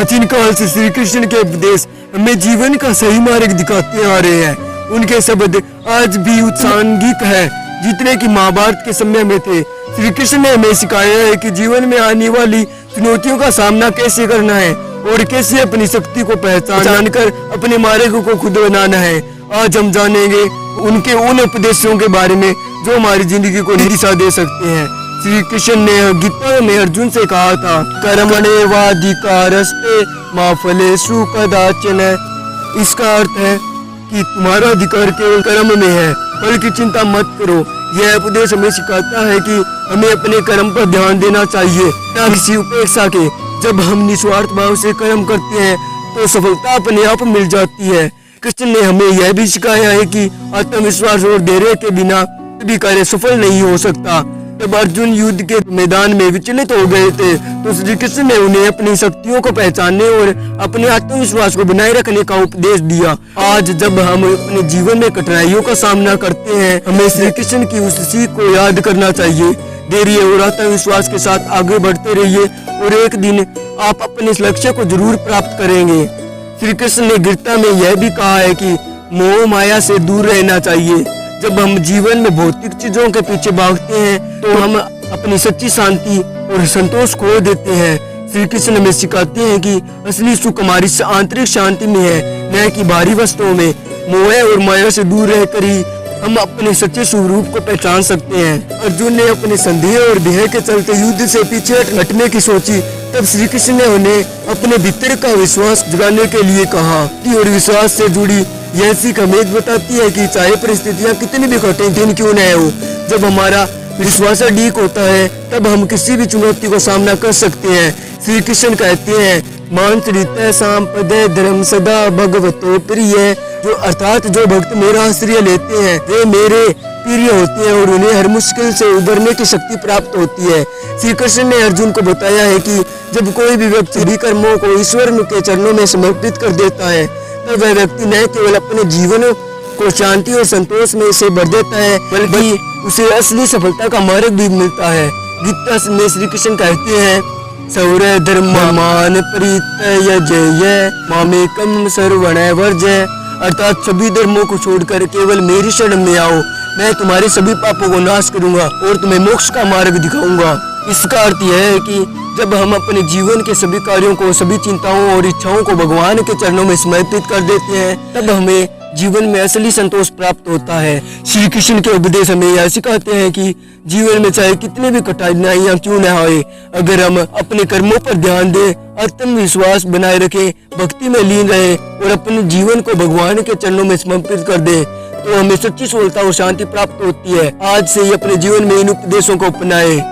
प्राचीन काल से श्री कृष्ण के उपदेश हमें जीवन का सही मार्ग दिखाते आ रहे हैं। उनके शब्द आज भी उत्सांगिक है जितने कि महाभारत के समय में थे। श्री कृष्ण ने हमें सिखाया है कि जीवन में आने वाली चुनौतियों का सामना कैसे करना है और कैसे अपनी शक्ति को पहचान कर अपने मार्ग को खुद बनाना है। आज हम जानेंगे उनके उन उपदेशों के बारे में जो हमारी जिंदगी को नई दिशा दे सकते हैं। श्री कृष्ण ने गीता में अर्जुन से कहा था, कर्मणे वाधिकारस्ते मा फलेषु कदाचन। इसका अर्थ है कि तुम्हारा अधिकार केवल कर्म में है, फल की चिंता मत करो। यह उपदेश हमें सिखाता है कि हमें अपने कर्म पर ध्यान देना चाहिए, न किसी उपेक्षा के। जब हम निस्वार्थ भाव से कर्म करते हैं तो सफलता अपने आप मिल जाती है। कृष्ण ने हमें यह भी सिखाया है कि आत्मविश्वास और धैर्य के बिना भी कार्य सफल नहीं हो सकता। जब अर्जुन युद्ध के मैदान में विचलित हो गए थे तो श्री कृष्ण ने उन्हें अपनी शक्तियों को पहचानने और अपने आत्मविश्वास को बनाए रखने का उपदेश दिया। आज जब हम अपने जीवन में कठिनाइयों का सामना करते हैं, हमें श्री कृष्ण की उस सीख को याद करना चाहिए। धैर्य और आत्मविश्वास के साथ आगे बढ़ते रहिए और एक दिन आप अपने लक्ष्य को जरूर प्राप्त करेंगे। श्री कृष्ण ने गीता में यह भी कहा है कि मोह माया से दूर रहना चाहिए। जब हम जीवन में भौतिक चीजों के पीछे भागते हैं तो हम अपनी सच्ची शांति और संतोष खो देते हैं। श्री कृष्ण हमें सिखाते हैं कि असली सुख हमारी आंतरिक शांति में है, न कि बाहरी वस्तुओं में। मोह और माया से दूर रहकर ही हम अपने सच्चे स्वरूप को पहचान सकते हैं। अर्जुन ने अपने संदेह और भय के चलते युद्ध से पीछे हटने की सोची। तब श्री कृष्ण ने उन्हें अपने भीतर का विश्वास जगाने के लिए कहा। और विश्वास से जुड़ी यह सीख हमें बताती है कि चाहे परिस्थितियां कितनी भी कठिन क्यों न हो, जब हमारा विश्वास अडिग होता है तब हम किसी भी चुनौती को सामना कर सकते हैं। श्री कृष्ण कहते हैं, मांत्रित सांपदे धर्म सदा भगवतो प्रिय। जो अर्थात जो भक्त मेरा आश्रय लेते हैं वे मेरे प्रिय होते हैं और उन्हें हर मुश्किल से उबरने की शक्ति प्राप्त होती है। श्री कृष्ण ने अर्जुन को बताया है कि जब कोई भी व्यक्ति सभी कर्मों को ईश्वर के चरणों में समर्पित कर देता है तब वह व्यक्ति न केवल अपने जीवन को शांति और संतोष में से भर देता है बल्कि उसे असली सफलता का मार्ग भी मिलता है। गीता में श्री कृष्ण कहते हैं, सौर्य धर्म मान परित्यज्य जय मामेकम सर्वण वर्जय। अर्थात सभी धर्मों को छोड़कर केवल मेरी शरण में आओ, मैं तुम्हारे सभी पापों को नाश करूंगा और तुम्हें मोक्ष का मार्ग दिखाऊंगा। इसका अर्थ यह है कि जब हम अपने जीवन के सभी कार्यों को, सभी चिंताओं और इच्छाओं को भगवान के चरणों में समर्पित कर देते हैं तब हमें जीवन में असली संतोष प्राप्त होता है। श्री कृष्ण के उपदेश हमें यह सिखाते हैं कि जीवन में चाहे कितनी भी कठिनाइयां क्यों न आए, अगर हम अपने कर्मों पर ध्यान दें, आत्मविश्वास बनाए रखें, भक्ति में लीन रहे और अपने जीवन को भगवान के चरणों में समर्पित कर दें तो हमें सच्ची सफलता और शांति प्राप्त होती है। आज से ही अपने जीवन में इन उपदेशों को अपनाएं।